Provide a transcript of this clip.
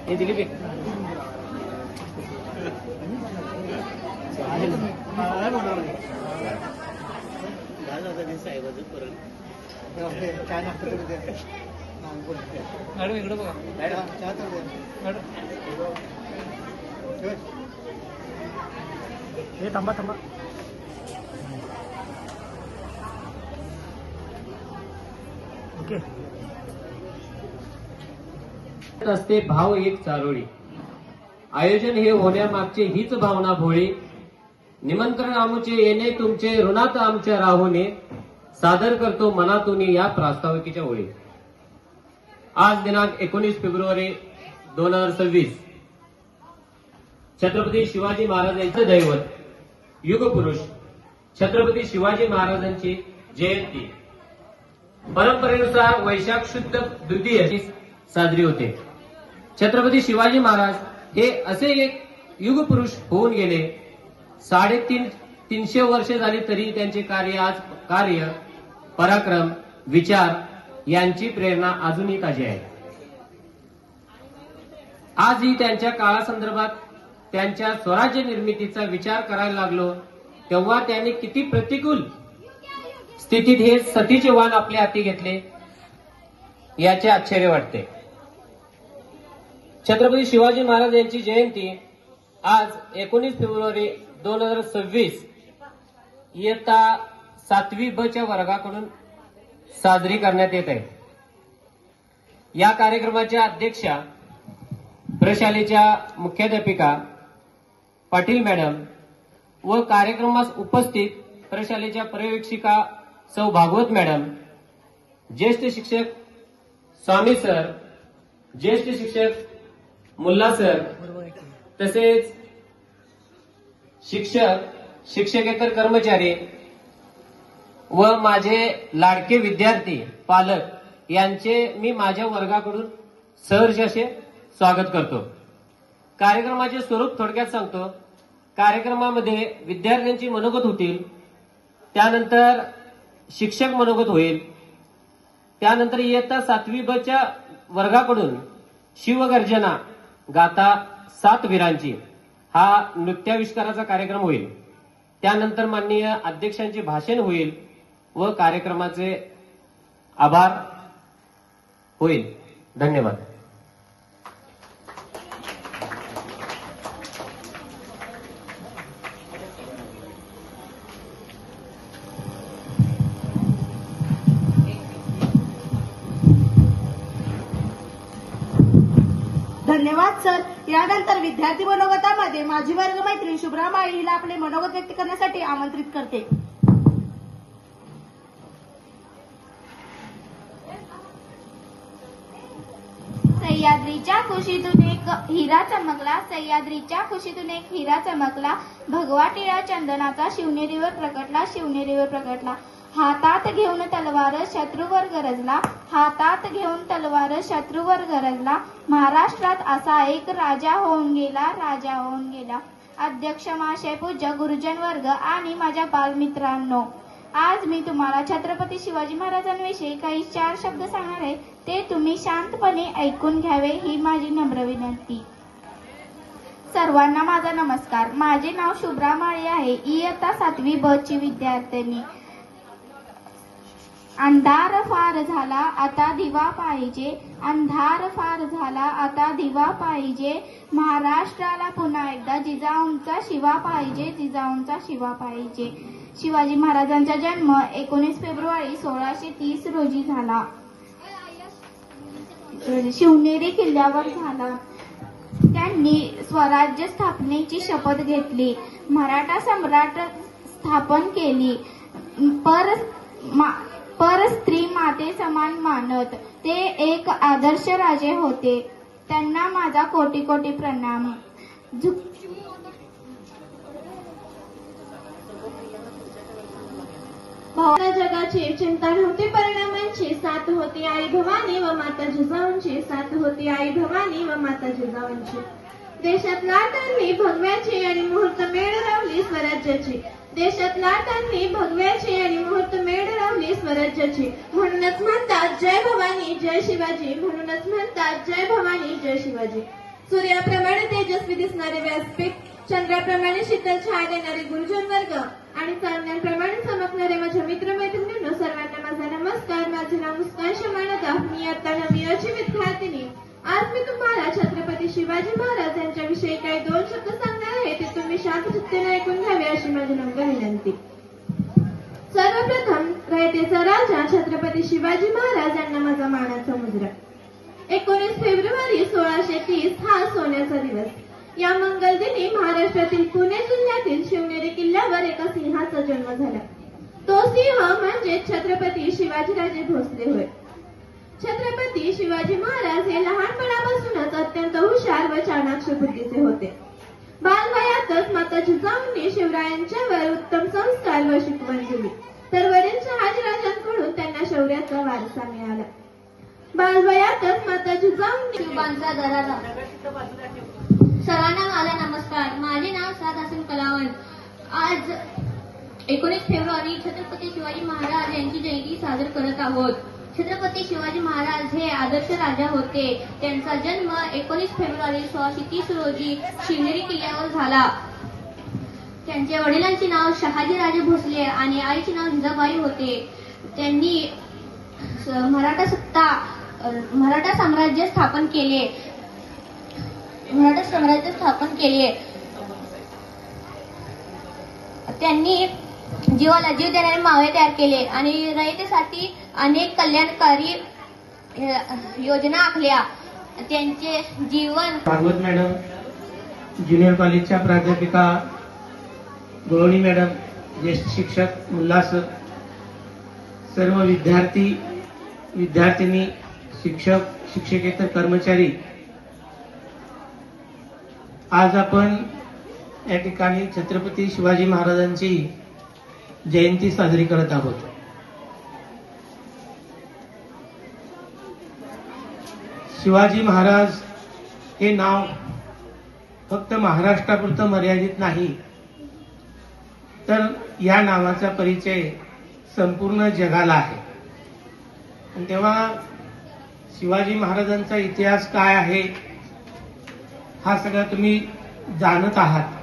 हे दिली बे काय नागपूर मॅडम इकडे बघा हे थांबा थांबा ओके असते भाव एक चारोळी आयोजन हे होण्यामागचे हीच भावना भोळी निमंत्रण आमुचे येणे तुमचे ऋणात आमच्या राहुने सादर करतो मनातून या प्रास्ताविकेच्या ओळी आज दिनांक 19 फेब्रुवारी 2026 छत्रपती शिवाजी महाराजांचे दैवत युगपुरुष छत्रपती शिवाजी महाराजांची जयंती परंपरेनुसार वैशाख शुद्ध द्वितीय साजरी होते। छत्रपती शिवाजी महाराज हे असे एक युगपुरुष होऊन गेले 350 वर्ष झाली तरी त्यांचे कार्य पराक्रम विचार यांची प्रेरणा अजूनही ताजी आहे। आजही त्यांच्या काळासंदर्भात त्यांच्या स्वराज्य निर्मितीचा विचार करायला लागलो तेव्हा त्यांनी किती प्रतिकूल स्थितीत हे सतीचे वाण आपल्या हाती घेतले याचे आश्चर्य वाटते। छत्रपती शिवाजी महाराज यांची जयंती आज 19 फेब्रुवारी 2026 इयत्ता 7वी ब च्या वर्गाकडून साजरी करण्यात येत आहे। या कार्यक्रमाच्या अध्यक्षा प्रशालेच्या मुख्याध्यापिका पाटील मॅडम व कार्यक्रमास उपस्थित प्रशालेच्या पर्यवेक्षिका सौ भागवत मॅडम, ज्येष्ठ शिक्षक स्वामी सर, ज्येष्ठ शिक्षक मुल्ला सर, तसेच शिक्षकेतर कर्मचारी व माझे लाडके विद्यार्थी पालक यांचे मी माझ्या वर्गाकडून सहर्ष असे स्वागत करतो। कार्यक्रमाचे स्वरूप थोडक्यात सांगतो। कार्यक्रमामध्ये विद्यार्थ्यांची मनोगत होतील, त्यानंतर शिक्षक मनोगत होईल, त्यानंतर इयत्ता 7वी ब च्या वर्गाकडून शिवगर्जना गाथा 7 वीरांची हा नृत्याविष्काराचा कार्यक्रम होईल। त्यानंतर माननीय अध्यक्षांचे भाषण होईल व कार्यक्रमाचे आभार होईल। धन्यवाद। धन्यवाद सर। यानंतर विद्यार्थी मनोगतामध्ये माझी वर्गमैत्रीण शुभ्रा माळी हिला आपले मनोगत व्यक्त करण्यासाठी आमंत्रित करते। सह्याद्रीच्या कुशीतून एक हिरा चमकला, सह्याद्रीच्या कुशीतून एक हिरा चमकला, भगवा टिळा चंदनाचा शिवनेरीवर प्रकटला, शिवनेरीवर प्रकटला। हातात घेऊन तलवार शत्रूवर गरजला, हातात घेऊन तलवार शत्रूवर गरजला। महाराष्ट्रात असा एक राजा होऊन गेला, राजा होऊन गेला। अध्यक्ष महाशय, पूज्य गुरुजन वर्ग आणि माझ्या बालमित्रांनो, आज मी तुम्हाला छत्रपती शिवाजी महाराजांविषयी काही 4 शब्द सांगणार आहे, ते तुम्ही शांतपणे ऐकून घ्यावे ही माझी नम्र विनंती। सर्वांना माझा नमस्कार। माझे नाव शुभ्रा माळी आहे, इयत्ता 7वी ब ची विद्यार्थिनी। अंधार फार झाला आता दिवा पाहिजे, अंधार फार झाला आता दिवा पाहिजे। महाराष्ट्राला पुन्हा एकदा जिजाऊंचा शिवा पाहिजे, जिजाऊंचा शिवा पाहिजे। शिवाजी महाराजांचा जन्म 19 फेब्रुवारी 1630 रोजी झाला, शिवनेरी किल्ल्यावर झाला। त्यांनी स्वराज्य स्थापनेची शपथ घेतली, मराठा सम्राट स्थापन केली, पर स्त्री माते समान मानत ते एक आदर्श राजे होते। त्यांना माझा कोटी कोटी प्रणाम। जगाची चिंता नव्हती, परिणामांची साथ होती आई भवानी व माता जिजाऊंची, साथ होती आई भवानी व माता जिजाऊंची। देशात लाटांनी भगव्याची आणि मुहूर्त मेढ लावली स्वराज्याची, देशात लाटांनी भगव्याची आणि मुहूर्त मेढ लावली स्वराज्याची। म्हणूनच म्हणतात जय भवानी जय शिवाजी, म्हणूनच म्हणतात जय भवानी जय शिवाजी। सूर्याप्रमाणे तेजस्वी दिसणारे व्यासपीठ, चंद्राप्रमाणे शीतल छाया देणारे गुरुजन वर्ग आणि चांदण्याप्रमाणे चमकणारे माझ्या मित्रमैत्रिणींनो, सर्वांना माझा नमस्कार. माझे नाव मुस्कान शमानता. मी आता 9वी विद्यार्थिनी. आज मी तुम्हाला छत्रपती शिवाजी महाराज यांच्याविषयी काही 2 शब्द सांगणार आहे. ते तुम्ही शांत चित्तेने ऐकून घ्यावे अशी माझी नम्र विनंती. सर्वप्रथम रयतेचा राजा छत्रपती शिवाजी महाराज यांना माझा मानाचा मुजरा. 19 फेब्रुवारी 1630 हा सोन्याचा दिवस. या मंगल दिनी महाराष्ट्रातील पुणे जिल्ह्यातील शिवनेरी किल्ल्यावर एका सिंहाचा जन्म झाला. तो सिंह म्हणजे छत्रपती शिवाजीराजे भोसले होय. छत्रपती शिवाजी महाराज हे लहानपणापासूनच अत्यंत हुशार व चाणाक्ष बुद्धीचे होते. बालवयातच माता जिजाऊंनी शिवरायांच्यावर उत्तम संस्कार व शिकवण दिली, तर वडील शहाजीराजांकडून त्यांना शौर्याचा वारसा मिळाला. बालवयातच माता जिजाऊंनी शिवबांचा दरारा. सर्वांना माझा नमस्कार. माझे नाव साद हसन कलावंत. आज 19 फेब्रुवारी छत्रपती शिवाजी महाराज यांची जयंती साजरी करत आहोत. छत्रपती शिवाजी महाराज हे आदर्श राजा होते. त्यांचा जन्म 19 फेब्रुवारी 1630 रोजी शिवनेरी किल्ल्यावर झाला. त्यांच्या वडिलांचे नाव शहाजीराजे भोसले आणि आईचे नाव जिजाबाई होते. त्यांनी मराठा साम्राज्य स्थापन केले. त्यांनी जीवाला जीव देणारे मावळे तयार केले आणि रयतेसाठी अनेक कल्याणकारी योजना आखल्या. त्यांचे जीवन भागवत मॅडम, ज्युनियर कॉलेजच्या प्राध्यापिका गोळवणी मॅडम, ज्येष्ठ शिक्षक मुल्ला सर, सर्व विद्यार्थी विद्यार्थिनी, शिक्षक शिक्षकेतर कर्मचारी, आज आपण या ठिकाणी छत्रपती शिवाजी महाराजांची जयंती साजरी करत आहोत. शिवाजी महाराज हे नाव फक्त महाराष्ट्रापुरतं मर्यादित नाही, तर या नावाचा परिचय संपूर्ण जगाला आहे. आणि तेव्हा शिवाजी महाराजांचा इतिहास काय आहे हा सगळा तुम्ही जाणत आहात.